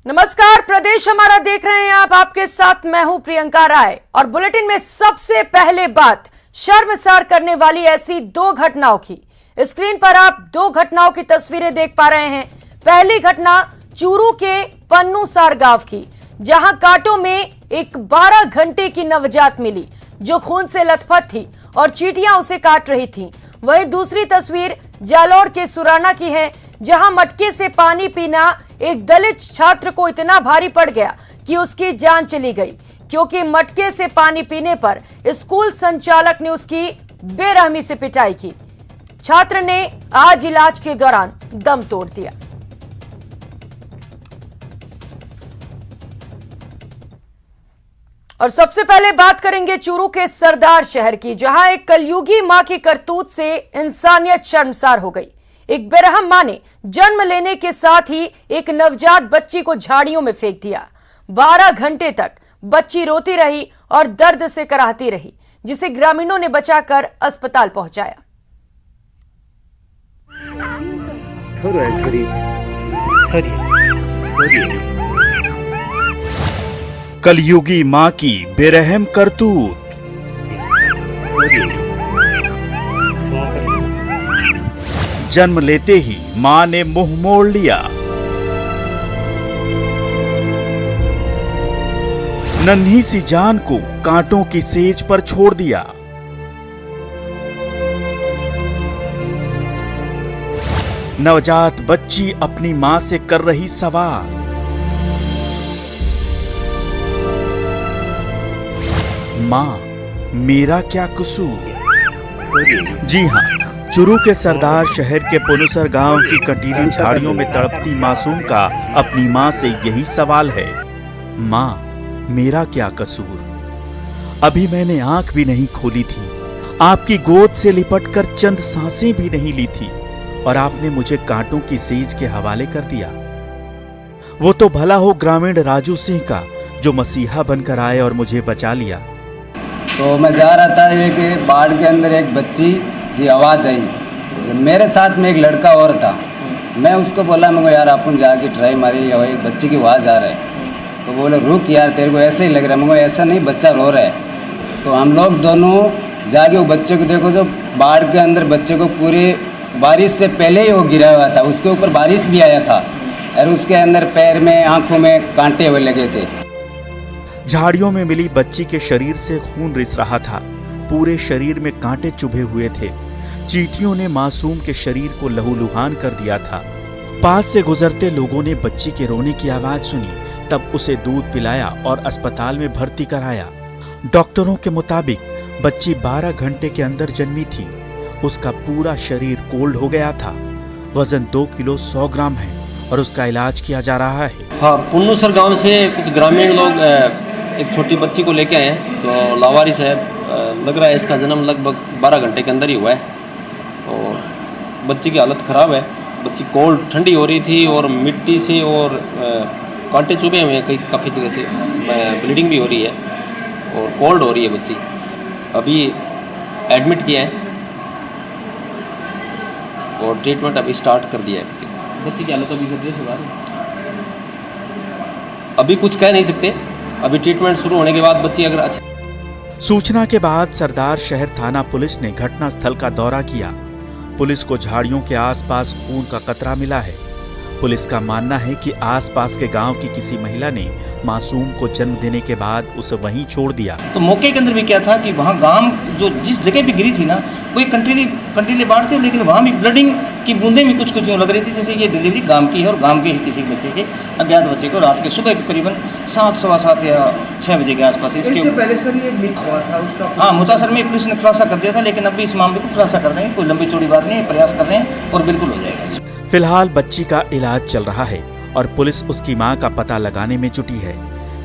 नमस्कार, प्रदेश हमारा देख रहे हैं आप। आपके साथ मैं हूं प्रियंका राय और बुलेटिन में सबसे पहले बात शर्मसार करने वाली ऐसी दो घटनाओं की। स्क्रीन पर आप दो घटनाओं की तस्वीरें देख पा रहे हैं। पहली घटना चूरू के पन्नूसार गांव की, जहां कांटों में एक 12 घंटे की नवजात मिली जो खून से लथपथ थी और चींटियां उसे काट रही थीं। वहीं दूसरी तस्वीर जालौर के सुराना की है, जहां मटके से पानी पीना एक दलित छात्र को इतना भारी पड़ गया कि उसकी जान चली गई, क्योंकि मटके से पानी पीने पर स्कूल संचालक ने उसकी बेरहमी से पिटाई की। छात्र ने आज इलाज के दौरान दम तोड़ दिया। और सबसे पहले बात करेंगे चूरू के सरदार शहर की, जहां एक कलयुगी मां की करतूत से इंसानियत शर्मसार हो गई। एक बेरहम मां ने जन्म लेने के साथ ही एक नवजात बच्ची को झाड़ियों में फेंक दिया। 12 घंटे तक बच्ची रोती रही और दर्द से कराहती रही, जिसे ग्रामीणों ने बचाकर अस्पताल पहुंचाया। कलयुगी मां की बेरहम करतूत। जन्म लेते ही मां ने मुंह मोड़ लिया। नन्ही सी जान को कांटों की सेज पर छोड़ दिया। नवजात बच्ची अपनी मां से कर रही सवाल। मां, मेरा क्या कसूर? जी हां, चूरू के सरदार शहर के पन्नूसार गांव की कंटीली झाड़ियों में तड़पती मासूम का अपनी मां से यही सवाल है। मां, मेरा क्या कसूर? अभी मैंने आंख भी नहीं खोली थी, आपकी गोद से लिपटकर चंद सांसें भी नहीं ली थी और आपने मुझे कांटों की सेज के हवाले कर दिया। वो तो भला हो ग्रामीण राजू सिंह का, जो मसीहा बनकर आए और मुझे बचा लिया। तो मैं जा रहा था, एक बाढ़ के अंदर एक बच्ची की आवाज़ आई। मेरे साथ में एक लड़का और था। मैं उसको बोला, मैं यार अपन जाके ट्राई मारी, एक बच्ची की आवाज़ आ रहा है। तो बोले रुक यार, तेरे को ऐसे ही लग रहा है। मैं ऐसा नहीं, बच्चा रो रहा है। तो हम लोग दोनों जाके वो बच्चे को देखो, तो बाढ़ के अंदर बच्चे को पूरे बारिश से पहले ही वो गिरा हुआ था, उसके ऊपर बारिश भी आया था और उसके अंदर पैर में आँखों में कांटे हुए लगे थे। झाड़ियों में मिली बच्ची के शरीर से खून रिस रहा था, पूरे शरीर में कांटे चुभे हुए थे। चींटियों ने मासूम के शरीर को लहूलुहान कर दिया था। पास से गुजरते लोगों ने बच्ची के रोने की आवाज सुनी, तब उसे दूध पिलाया और अस्पताल में भर्ती कराया। डॉक्टरों के मुताबिक बच्ची 12 घंटे के अंदर जन्मी थी। उसका पूरा शरीर कोल्ड हो गया था। वजन 2 किलो 100 ग्राम है और उसका इलाज किया जा रहा है। हाँ, पन्नूसार गांव से कुछ ग्रामीण लोग एक छोटी बच्ची को लेके आए हैं, तो लावारिस है। लग रहा है इसका जन्म लगभग 12 घंटे के अंदर ही हुआ है और बच्ची की हालत ख़राब है। बच्ची कोल्ड ठंडी हो रही थी और मिट्टी से और कांटे चुभे हुए हैं, कई काफ़ी जगह से ब्लीडिंग भी हो रही है और कोल्ड हो रही है बच्ची। अभी एडमिट किया है और ट्रीटमेंट अभी स्टार्ट कर दिया है बच्ची को। बच्ची की हालत अभी खतरे से बाहर है। अभी कुछ कह नहीं सकते, अभी ट्रीटमेंट शुरू होने के बाद बच्ची अगर अच्छी। सूचना के बाद सरदार शहर थाना पुलिस ने घटनास्थल का दौरा किया। पुलिस को झाड़ियों के आसपास खून का कतरा मिला है। पुलिस का मानना है कि आसपास के गांव की किसी महिला ने मासूम को जन्म देने के बाद उसे वहीं छोड़ दिया। तो मौके के अंदर भी क्या था कि वहाँ गांव जो जिस जगह पे गिरी थी ना, वो एक कंटीली बाढ़ थी, लेकिन वहाँ भी ब्लडिंग की बूंदें भी कुछ यूँ लग रही थी जैसे ये डिलीवरी गांव की है और गांव के ही किसी बच्चे के, अज्ञात बच्चे को रात के सुबह करीबन 7, सवा 7 या 6 बजे के आसपास। इसके पहले सर ये मिथ हुआ था उसका। हाँ, मुतासर में पुलिस ने खुलासा कर दिया था, लेकिन अभी इस मामले को खुलासा कर देंगे। कोई लंबी चौड़ी बात नहीं है, प्रयास कर रहे हैं और बिल्कुल हो जाएगा। फिलहाल बच्ची का इलाज चल रहा है और पुलिस उसकी मां का पता लगाने में जुटी है।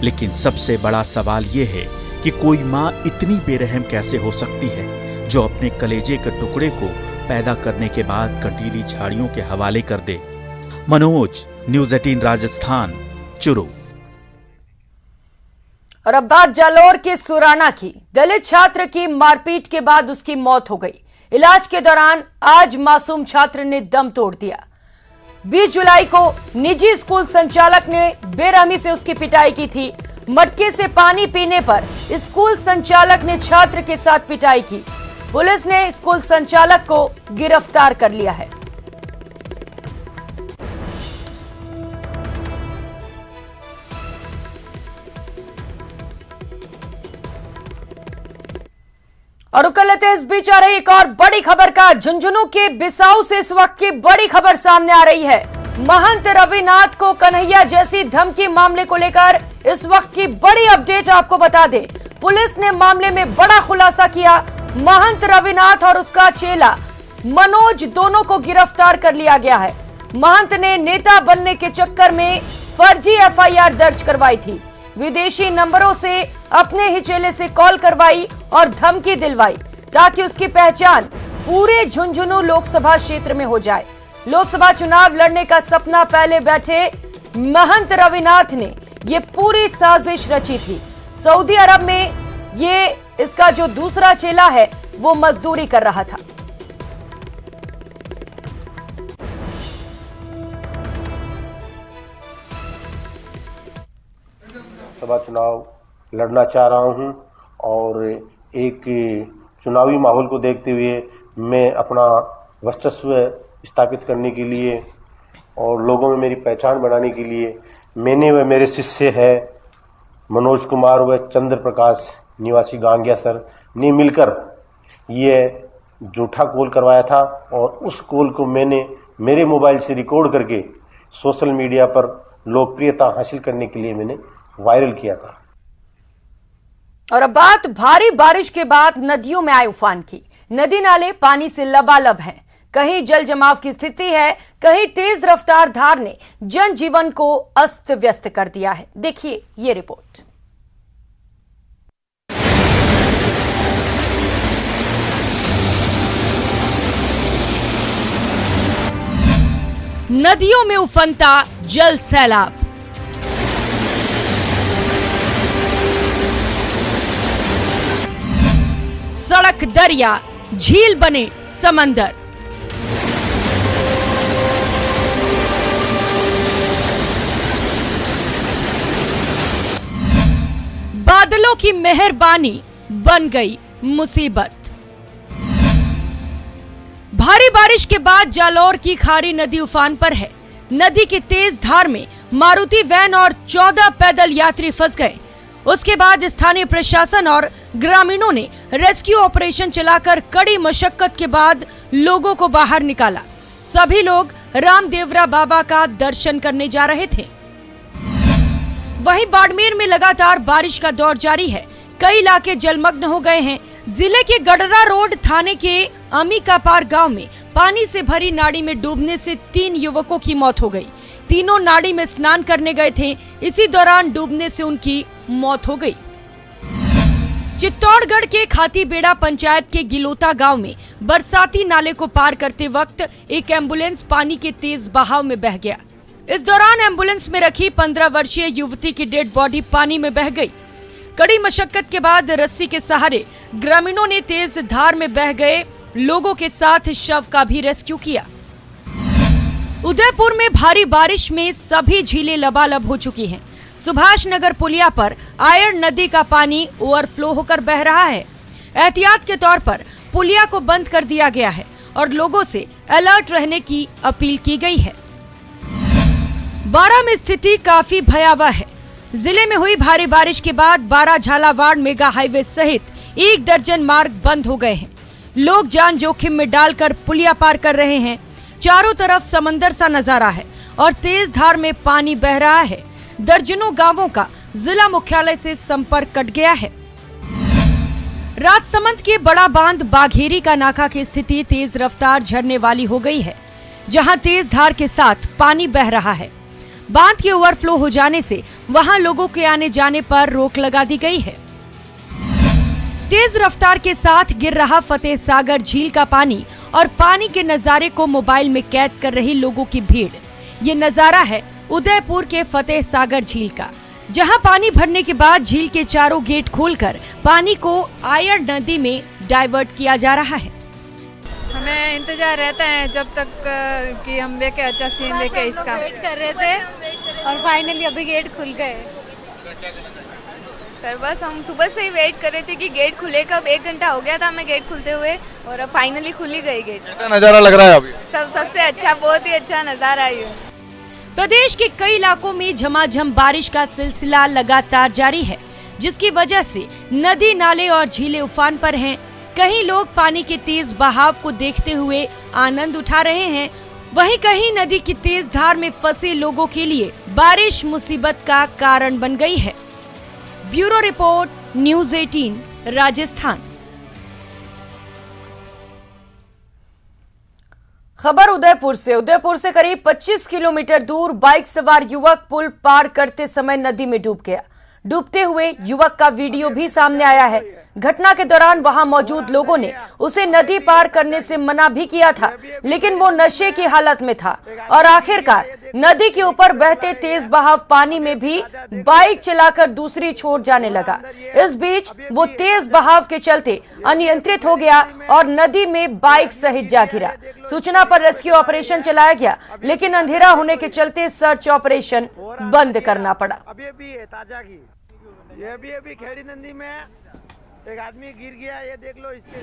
लेकिन सबसे बड़ा सवाल ये है कि कोई मां इतनी बेरहम कैसे हो सकती है, जो अपने कलेजे के टुकड़े को पैदा करने के बाद कंटीली झाड़ियों के हवाले कर दे। मनोज, न्यूज़ 18 राजस्थान, चूरू। और अब बात जालौर के सुराना की। दलित छात्र की मारपीट के बाद उसकी मौत हो गई। इलाज के दौरान आज मासूम छात्र ने दम तोड़ दिया। 20 जुलाई को निजी स्कूल संचालक ने बेरहमी से उसकी पिटाई की थी। मटके से पानी पीने पर स्कूल संचालक ने छात्र के साथ पिटाई की। पुलिस ने स्कूल संचालक को गिरफ्तार कर लिया है। और रुक लेते हैं, इस बीच आ रही एक और बड़ी खबर का। झुंझुनू के बिसाऊ से इस वक्त की बड़ी खबर सामने आ रही है। महंत रविनाथ को कन्हैया जैसी धमकी मामले को लेकर इस वक्त की बड़ी अपडेट आपको बता दें। पुलिस ने मामले में बड़ा खुलासा किया। महंत रविनाथ और उसका चेला मनोज दोनों को गिरफ्तार कर लिया गया है। महंत ने नेता बनने के चक्कर में फर्जी एफआईआर दर्ज करवाई थी। विदेशी नंबरों से अपने ही चेले से कॉल करवाई और धमकी दिलवाई ताकि उसकी पहचान पूरे झुंझुनू लोकसभा क्षेत्र में हो जाए। लोकसभा चुनाव लड़ने का सपना पहले बैठे महंत रविनाथ ने ये पूरी साजिश रची थी। सऊदी अरब में ये इसका जो दूसरा चेला है वो मजदूरी कर रहा था। सभा चुनाव लड़ना चाह रहा हूं और एक चुनावी माहौल को देखते हुए मैं अपना वर्चस्व स्थापित करने के लिए और लोगों में मेरी पहचान बढ़ाने के लिए मैंने व मेरे शिष्य है मनोज कुमार व चंद्र प्रकाश निवासी गांगिया सर ने मिलकर ये झूठा कॉल करवाया था और उस कॉल को मैंने मेरे मोबाइल से रिकॉर्ड करके सोशल मीडिया पर लोकप्रियता हासिल करने के लिए मैंने वायरल किया था। और अब बात भारी बारिश के बाद नदियों में आए उफान की। नदी नाले पानी से लबालब हैं। कहीं जल जमाव की स्थिति है, कहीं तेज रफ्तार धार ने जनजीवन को अस्त व्यस्त कर दिया है। देखिए ये रिपोर्ट। नदियों में उफनता जल सैलाब। सड़क दरिया, झील बने समंदर। बादलों की मेहरबानी बन गई मुसीबत। भारी बारिश के बाद जालौर की खारी नदी उफान पर है। नदी की तेज धार में मारुति वैन और 14 पैदल यात्री फंस गए। उसके बाद स्थानीय प्रशासन और ग्रामीणों ने रेस्क्यू ऑपरेशन चलाकर कड़ी मशक्कत के बाद लोगों को बाहर निकाला। सभी लोग रामदेवरा बाबा का दर्शन करने जा रहे थे। वहीं बाड़मेर में लगातार बारिश का दौर जारी है। कई इलाके जलमग्न हो गए हैं। जिले के गडरा रोड थाने के अमीकापार गांव में पानी से भरी नाड़ी में डूबने से 3 युवकों की मौत हो गई। तीनों नाड़ी में स्नान करने गए थे। इसी दौरान डूबने से उनकी मौत हो गई। चित्तौड़गढ़ के खातीबेड़ा पंचायत के गिलोता गांव में बरसाती नाले को पार करते वक्त एक एम्बुलेंस पानी के तेज बहाव में बह गया। इस दौरान एम्बुलेंस में रखी 15 वर्षीय युवती की डेड बॉडी पानी में बह गई। कड़ी मशक्कत के बाद रस्सी के सहारे ग्रामीणों ने तेज धार में बह गए लोगों के साथ शव का भी रेस्क्यू किया। उदयपुर में भारी बारिश में सभी झीलें लबालब हो चुकी हैं। सुभाष नगर पुलिया पर आयर नदी का पानी ओवरफ्लो होकर बह रहा है। एहतियात के तौर पर पुलिया को बंद कर दिया गया है और लोगों से अलर्ट रहने की अपील की गई है। बारां में स्थिति काफी भयावह है। जिले में हुई भारी बारिश के बाद बारां झालावाड़ मेगा हाईवे सहित 1 दर्जन मार्ग बंद हो गए हैं। लोग जान जोखिम में डालकर पुलिया पार कर रहे हैं। चारों तरफ समंदर सा नजारा है और तेज धार में पानी बह रहा है। दर्जनों गांवों का जिला मुख्यालय से संपर्क कट गया है। राजसमंद के बड़ा बांध बाघेरी का नाका की स्थिति तेज रफ्तार झरने वाली हो गई है, जहां तेज धार के साथ पानी बह रहा है। बांध के ओवरफ्लो हो जाने से वहां लोगों के आने जाने पर रोक लगा दी गई है। तेज रफ्तार के साथ गिर रहा फतेह सागर झील का पानी और पानी के नजारे को मोबाइल में कैद कर रही लोगों की भीड़। ये नजारा है उदयपुर के फतेह सागर झील का, जहां पानी भरने के बाद झील के चारों गेट खोलकर पानी को आयर नदी में डाइवर्ट किया जा रहा है। हमें हमें इंतजार रहता है जब तक कि हम देखे अच्छा सीन देखे इसका। वेट कर रहे थे और फाइनली अभी गेट खुल गए। सर बस हम सुबह से ही वेट कर रहे थे कि गेट खुले कब। 1 घंटा हो गया था हमें गेट खुलते हुए और अब फाइनली खुल ही गई गेट। कैसा नज़ारा लग रहा है अभी? सबसे अच्छा, बहुत ही अच्छा नज़ारा है। प्रदेश के कई इलाकों में झमाझम बारिश का सिलसिला लगातार जारी है, जिसकी वजह से नदी नाले और झीलें उफान पर हैं। कहीं लोग पानी के तेज बहाव को देखते हुए आनंद उठा रहे हैं, वहीं कहीं नदी की तेज धार में फंसे लोगों के लिए बारिश मुसीबत का कारण बन गई है। Bureau report, news 18 Rajasthan. खबर उदयपुर से करीब 25 किलोमीटर दूर बाइक सवार युवक पुल पार करते समय नदी में डूब गया। डूबते हुए युवक का वीडियो भी सामने आया है। घटना के दौरान वहां मौजूद लोगों ने उसे नदी पार करने से मना भी किया था, लेकिन वो नशे की हालत में था और आखिरकार नदी के ऊपर बहते तेज बहाव पानी में भी बाइक चलाकर दूसरी छोर जाने लगा। इस बीच वो तेज बहाव के चलते अनियंत्रित हो गया और नदी में बाइक सहित जा गिरा। सूचना पर रेस्क्यू ऑपरेशन चलाया गया, लेकिन अंधेरा होने के चलते सर्च ऑपरेशन बंद करना पड़ा। ये अभी खेड़ी नदी में एक आदमी गिर गया, ये देख लो इसके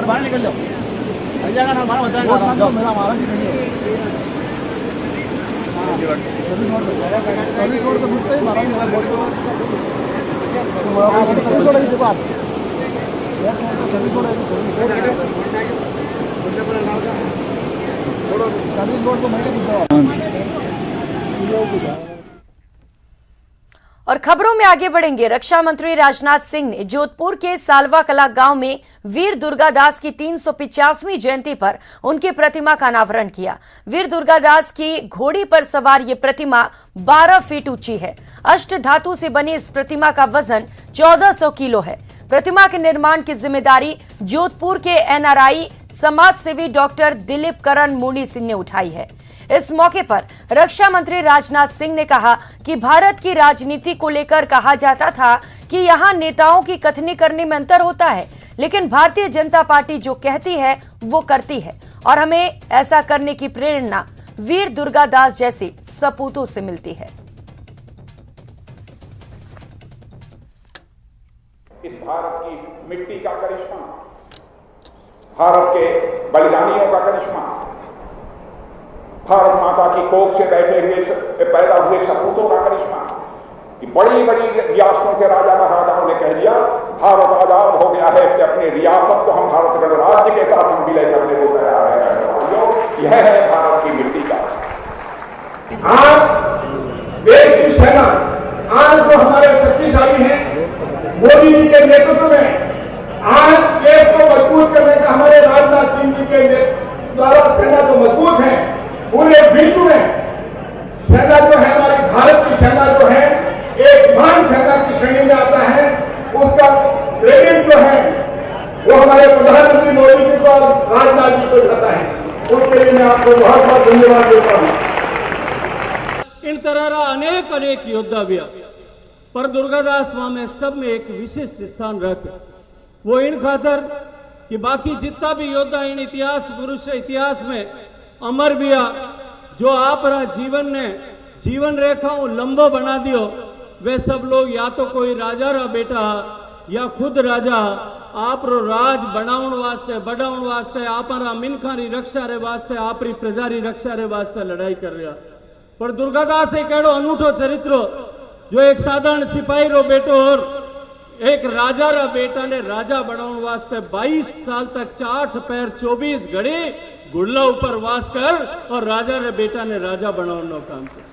बाहर निकल जाओ, और खबरों में आगे बढ़ेंगे। रक्षा मंत्री राजनाथ सिंह ने जोधपुर के सालवा कला गांव में वीर दुर्गादास की 350वीं जयंती पर उनकी प्रतिमा का अनावरण किया। वीर दुर्गादास की घोड़ी पर सवार ये प्रतिमा 12 फीट ऊंची है। अष्ट धातु से बनी इस प्रतिमा का वजन 1400 किलो है। प्रतिमा के निर्माण की जिम्मेदारी जोधपुर के एनआरआई समाज सेवी डॉक्टर दिलीप करण मुरली सिंह ने उठाई है। इस मौके पर रक्षा मंत्री राजनाथ सिंह ने कहा कि भारत की राजनीति को लेकर कहा जाता था कि यहां नेताओं की कथनी करने में अंतर होता है, लेकिन भारतीय जनता पार्टी जो कहती है वो करती है और हमें ऐसा करने की प्रेरणा वीर दुर्गादास जैसे सपूतों से मिलती है। इस भारत की मिट्टी का करिश्मा, भारत के बलिदानियों का करिश्मा, भारत माता की कोख से पैदा हुए सपूतों का करिश्मा। बड़ी बड़ी रियासतों के राजा महाराजाओं ने कह दिया भारत आजाद हो गया है, इसलिए अपनी रियासत को हम भारत गणराज्य के साथ हम विलय करने को तैयार है। यह है भारत की मिट्टी का। आज देश की सेना आज जो हमारे शक्तिशाली हैं, मोदी जी के नेतृत्व में आज देश को मजबूत करने का हमारे राजनाथ सिंह जी के द्वारा सेना जो मजबूत है, पूरे विश्व में सेना जो है हमारी भारत की सेना जो है एक महान सेना की श्रेणी में आता है। उसका क्रेडिट जो है वो हमारे प्रधानमंत्री मोदी जी को और राजनाथ जी को जाता है। उसके लिए मैं आपको बहुत बहुत धन्यवाद देता हूं। इन तरह अनेक योद्धा भी पर दुर्गादास वहां में सब में एक विशिष्ट स्थान रखे। वो इन खातर कि बाकी जितना भी योद्धा इन इतिहास पुरुष इतिहास में अमर बिया जो आप जीवन ने जीवन रेखाओं लंबो बना दियो, वे सब लोग या तो कोई राजा रा बेटा या खुद राजा आप रो राज बनाउण वास्ते बढ़ाउण वास्ते आपरा मिनखा री रक्षा रे वास्ते आपरी प्रजा री रक्षा रे वास्ते लड़ाई कर रहा। पर दुर्गादास एक एड़ो अनूठो चरित्र जो एक साधारण सिपाही रो बेटो और एक राजा रा बेटा ने राजा बनाउण वास्ते 22 साल तक 8 पैर 24 घड़ी गुड़ला ऊपर वास कर और राजा रे बेटा ने राजा बनाने काम किया।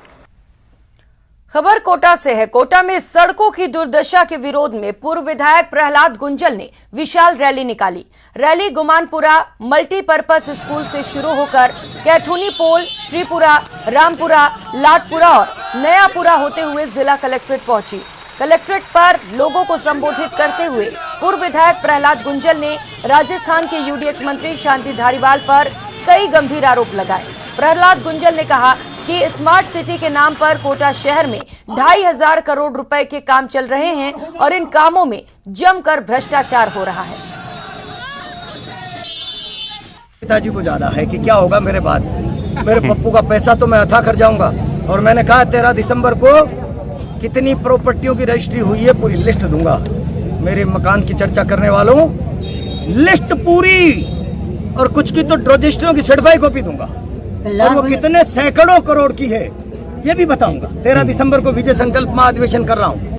खबर कोटा से है। कोटा में सड़कों की दुर्दशा के विरोध में पूर्व विधायक प्रहलाद गुंजल ने विशाल रैली निकाली। रैली गुमानपुरा मल्टीपर्पज स्कूल से शुरू होकर कैथुनी पोल, श्रीपुरा, रामपुरा, लाटपुरा और नयापुरा होते हुए जिला कलेक्ट्रेट पहुंची। कलेक्ट्रेट पर लोगों को संबोधित करते हुए पूर्व विधायक प्रहलाद गुंजल ने राजस्थान के UDH मंत्री शांति धारीवाल पर कई गंभीर आरोप लगाए। प्रहलाद गुंजल ने कहा कि स्मार्ट सिटी के नाम पर कोटा शहर में 2500 करोड़ रुपए के काम चल रहे हैं और इन कामों में जमकर भ्रष्टाचार हो रहा है। पिताजी को ज्यादा है कि क्या होगा मेरे बाद, मेरे पप्पू का पैसा तो मैं अथा कर जाऊंगा। और मैंने कहा 13 दिसंबर को कितनी प्रॉपर्टियों की रजिस्ट्री हुई है पूरी लिस्ट दूंगा। मेरे मकान की चर्चा करने वालों, लिस्ट पूरी, और कुछ की तो रजिस्ट्रियों की सर्टिफाई कॉपी दूंगा, और वो कितने सैकड़ों करोड़ की है ये भी बताऊंगा। 13 दिसंबर को विजय संकल्प महाधिवेशन कर रहा हूं।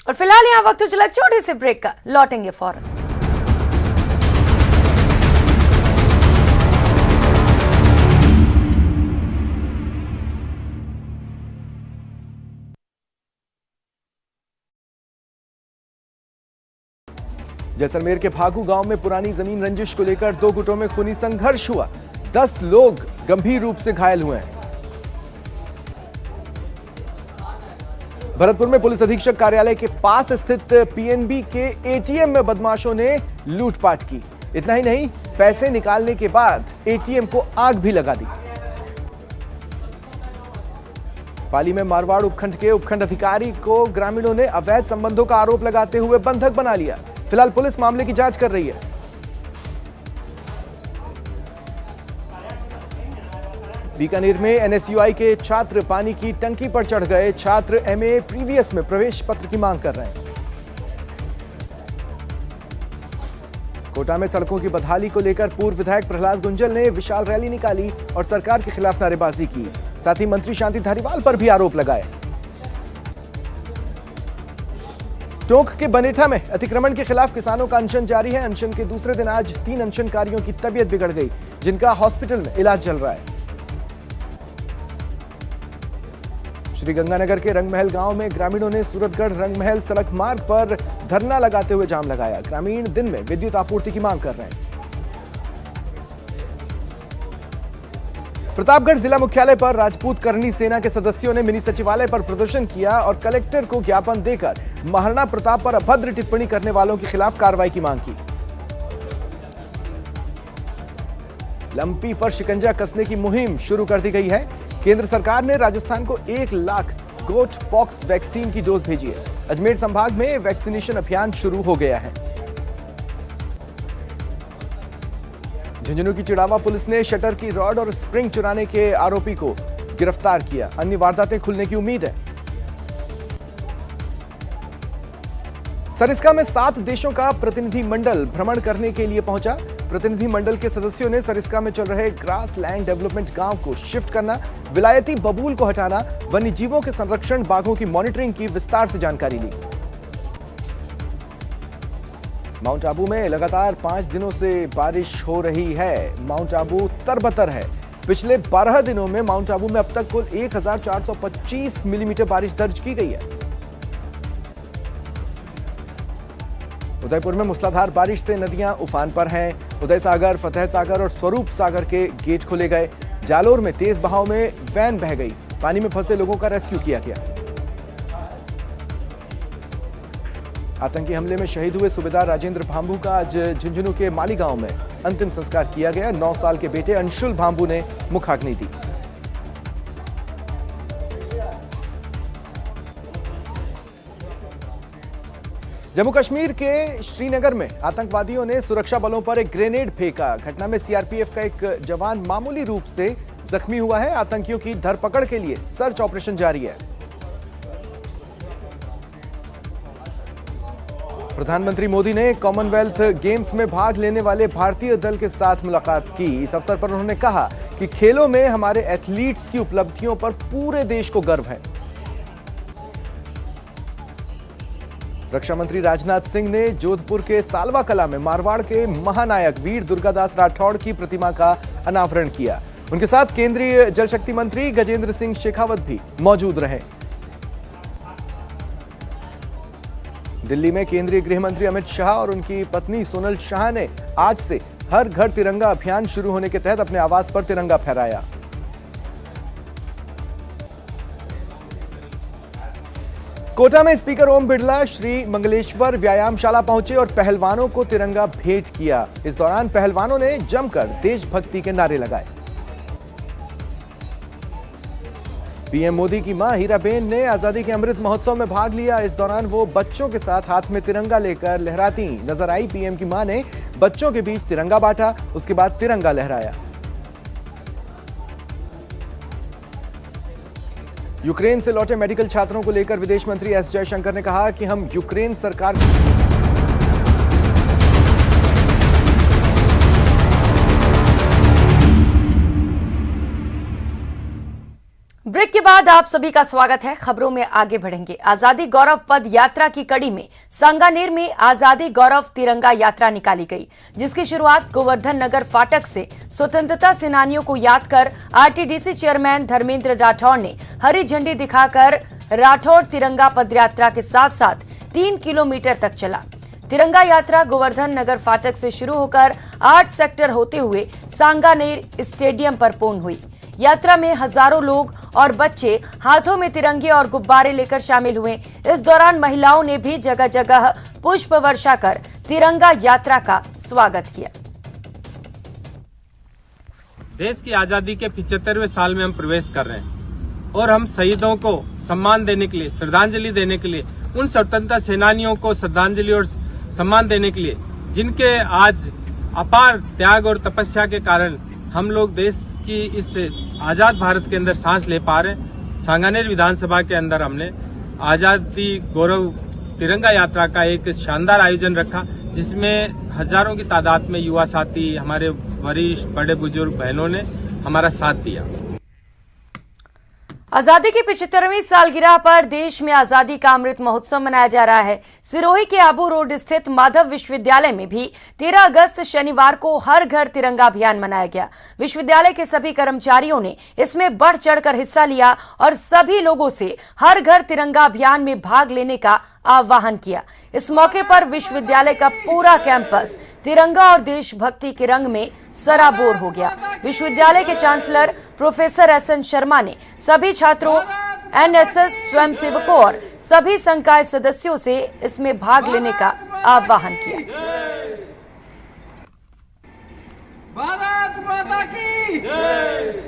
और फिलहाल यहाँ वक्त हो चला छोटे से ब्रेक का, लौटेंगे फौरन। जैसलमेर के भागू गांव में पुरानी जमीन रंजिश को लेकर 2 गुटों में खूनी संघर्ष हुआ। 10 लोग गंभीर रूप से घायल हुए हैं। भरतपुर में पुलिस अधीक्षक कार्यालय के पास स्थित पीएनबी के एटीएम में बदमाशों ने लूटपाट की। इतना ही नहीं, पैसे निकालने के बाद एटीएम को आग भी लगा दी। पाली में मारवाड़ उपखंड के उपखंड अधिकारी को ग्रामीणों ने अवैध संबंधों का आरोप लगाते हुए बंधक बना लिया। फिलहाल पुलिस मामले की जांच कर रही है। बीकानेर में एनएसयूआई के छात्र पानी की टंकी पर चढ़ गए। छात्र एमए प्रीवियस में प्रवेश पत्र की मांग कर रहे हैं। कोटा में सड़कों की बदहाली को लेकर पूर्व विधायक प्रहलाद गुंजल ने विशाल रैली निकाली और सरकार के खिलाफ नारेबाजी की। साथ ही मंत्री शांति धारीवाल पर भी आरोप लगाए। टोंक के बनेठा में अतिक्रमण के खिलाफ किसानों का अनशन जारी है। अनशन के दूसरे दिन आज 3 अनशनकारियों की तबीयत बिगड़ गई, जिनका हॉस्पिटल में इलाज चल रहा है। श्रीगंगानगर के रंगमहल गांव में ग्रामीणों ने सूरतगढ़ रंगमहल सड़क मार्ग पर धरना लगाते हुए जाम लगाया। ग्रामीण दिन में विद्युत आपूर्ति की मांग कर रहे हैं। प्रतापगढ़ जिला मुख्यालय पर राजपूत करनी सेना के सदस्यों ने मिनी सचिवालय पर प्रदर्शन किया और कलेक्टर को ज्ञापन देकर महाराणा प्रताप पर अभद्र टिप्पणी करने वालों के खिलाफ कार्रवाई की मांग की। लंपी पर शिकंजा कसने की मुहिम शुरू कर दी गई है। केंद्र सरकार ने राजस्थान को 1 लाख गोट पॉक्स वैक्सीन की डोज भेजी है। अजमेर संभाग में वैक्सीनेशन अभियान शुरू हो गया है। झुंझुनू की चिड़ावा पुलिस ने शटर की रॉड और स्प्रिंग चुराने के आरोपी को गिरफ्तार किया। अन्य वारदातें खुलने की उम्मीद है। सरिस्का में 7 देशों का प्रतिनिधि मंडल भ्रमण करने के लिए पहुंचा। प्रतिनिधि मंडल के सदस्यों ने सरिस्का में चल रहे ग्रास लैंड डेवलपमेंट गांव को शिफ्ट करना, विलायती बबूल को हटाना, वन्य जीवों के संरक्षण, बाघों की मॉनिटरिंग की विस्तार से जानकारी ली। माउंट आबू में लगातार 5 दिनों से बारिश हो रही है। माउंट आबू तरबतर है। पिछले 12 दिनों में माउंट आबू में अब तक कुल 1425 मिलीमीटर बारिश दर्ज की गई है। उदयपुर में मूसलाधार बारिश से नदियां उफान पर हैं। उदय सागर, फतेह सागर और स्वरूप सागर के गेट खोले गए। जालोर में तेज बहाव में वैन बह गई। पानी में फंसे लोगों का रेस्क्यू किया गया। आतंकी हमले में शहीद हुए सूबेदार राजेंद्र भांबू का आज झुंझुनू के माली गांव में अंतिम संस्कार किया गया। 9 साल के बेटे अंशुल भांबू ने मुखाग्नि दी। जम्मू कश्मीर के श्रीनगर में आतंकवादियों ने सुरक्षा बलों पर एक ग्रेनेड फेंका। घटना में सीआरपीएफ का एक जवान मामूली रूप से जख्मी हुआ है। आतंकियों की धरपकड़ के लिए सर्च ऑपरेशन जारी है। प्रधानमंत्री मोदी ने कॉमनवेल्थ गेम्स में भाग लेने वाले भारतीय दल के साथ मुलाकात की। इस अवसर पर उन्होंने कहा कि खेलों में हमारे एथलीट्स की उपलब्धियों पर पूरे देश को गर्व है। रक्षा मंत्री राजनाथ सिंह ने जोधपुर के सालवा कला में मारवाड़ के महानायक वीर दुर्गादास राठौड़ की प्रतिमा का अनावरण किया। उनके साथ केंद्रीय जल शक्ति मंत्री गजेंद्र सिंह शेखावत भी मौजूद रहे। दिल्ली में केंद्रीय गृह मंत्री अमित शाह और उनकी पत्नी सोनल शाह ने आज से हर घर तिरंगा अभियान शुरू होने के तहत अपने आवास पर तिरंगा फहराया। कोटा में स्पीकर ओम बिड़ला श्री मंगलेश्वर व्यायामशाला पहुंचे और पहलवानों को तिरंगा भेंट किया। इस दौरान पहलवानों ने जमकर देशभक्ति के नारे लगाए। पीएम मोदी की मां हीराबेन ने आजादी के अमृत महोत्सव में भाग लिया। इस दौरान वो बच्चों के साथ हाथ में तिरंगा लेकर लहराती नजर आई। पीएम की मां ने बच्चों के बीच तिरंगा बांटा, उसके बाद तिरंगा लहराया। यूक्रेन से लौटे मेडिकल छात्रों को लेकर विदेश मंत्री एस जयशंकर ने कहा कि हम यूक्रेन सरकार ब्रेक के बाद आप सभी का स्वागत है। खबरों में आगे बढ़ेंगे। आजादी गौरव पद यात्रा की कड़ी में सांगानेर में आजादी गौरव तिरंगा यात्रा निकाली गई, जिसकी शुरुआत गोवर्धन नगर फाटक से स्वतंत्रता सेनानियों को याद कर आरटीडीसी चेयरमैन धर्मेंद्र राठौड़ ने हरी झंडी दिखाकर राठौड़ तिरंगा पदयात्रा के साथ साथ 3 किलोमीटर तक चला। तिरंगा यात्रा गोवर्धन नगर फाटक से शुरू होकर 8 सेक्टर होते हुए सांगानेर स्टेडियम पर पूर्ण हुई। यात्रा में हजारों लोग और बच्चे हाथों में तिरंगे और गुब्बारे लेकर शामिल हुए। इस दौरान महिलाओं ने भी जगह जगह पुष्प वर्षा कर तिरंगा यात्रा का स्वागत किया। देश की आजादी के 75वें साल में हम प्रवेश कर रहे हैं और हम शहीदों को सम्मान देने के लिए, श्रद्धांजलि देने के लिए, उन स्वतंत्रता सेनानियों को श्रद्धांजलि और सम्मान देने के लिए जिनके आज अपार त्याग और तपस्या के कारण हम लोग देश की इस आजाद भारत के अंदर सांस ले पा रहे हैं। सांगानेर विधानसभा के अंदर हमने आजादी गौरव तिरंगा यात्रा का एक शानदार आयोजन रखा, जिसमें हजारों की तादाद में युवा साथी, हमारे वरिष्ठ बड़े बुजुर्ग बहनों ने हमारा साथ दिया। आजादी की 75वीं सालगिरह पर देश में आजादी का अमृत महोत्सव मनाया जा रहा है। सिरोही के आबू रोड स्थित माधव विश्वविद्यालय में भी 13 अगस्त शनिवार को हर घर तिरंगा अभियान मनाया गया। विश्वविद्यालय के सभी कर्मचारियों ने इसमें बढ़ चढ़कर हिस्सा लिया और सभी लोगों से हर घर तिरंगा अभियान में भाग लेने का आह्वान किया। इस मौके पर विश्वविद्यालय का पूरा कैंपस तिरंगा और देशभक्ति के रंग में सराबोर हो गया। विश्वविद्यालय के चांसलर प्रोफेसर एसएन शर्मा ने सभी छात्रों, एनएसएस स्वयंसेवकों और सभी संकाय सदस्यों से इसमें भाग लेने का आह्वान किया। भारत माता की जय।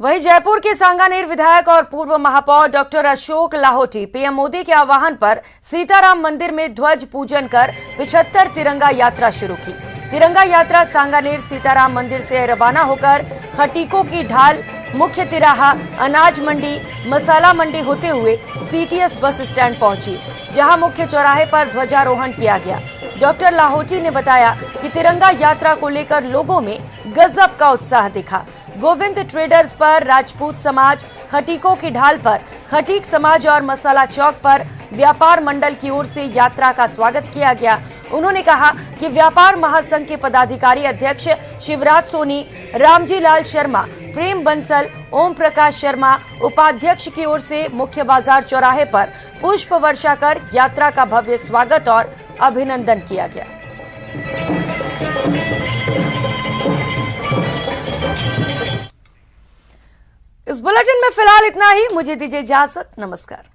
वहीं जयपुर के सांगानेर विधायक और पूर्व महापौर डॉक्टर अशोक लाहोटी पीएम मोदी के आह्वान पर सीताराम मंदिर में ध्वज पूजन कर 75 तिरंगा यात्रा शुरू की। तिरंगा यात्रा सांगानेर सीताराम मंदिर से रवाना होकर खटीकों की ढाल, मुख्य तिराहा, अनाज मंडी, मसाला मंडी होते हुए सीटीएस बस स्टैंड पहुंची, जहां मुख्य चौराहे पर ध्वजारोहण किया गया। डॉक्टर लाहोटी ने बताया कि तिरंगा यात्रा को लेकर लोगों में गजब का उत्साह दिखा। गोविंद ट्रेडर्स पर राजपूत समाज, खटीकों की ढाल पर खटीक समाज और मसाला चौक पर व्यापार मंडल की ओर से यात्रा का स्वागत किया गया। उन्होंने कहा कि व्यापार महासंघ के पदाधिकारी अध्यक्ष शिवराज सोनी, रामजी लाल शर्मा, प्रेम बंसल, ओम प्रकाश शर्मा, उपाध्यक्ष की ओर से मुख्य बाजार चौराहे पर पुष्प वर्षा कर यात्रा का भव्य स्वागत और अभिनंदन किया गया। इस बुलेटिन में फिलहाल इतना ही। मुझे दीजिए इजाजत। नमस्कार।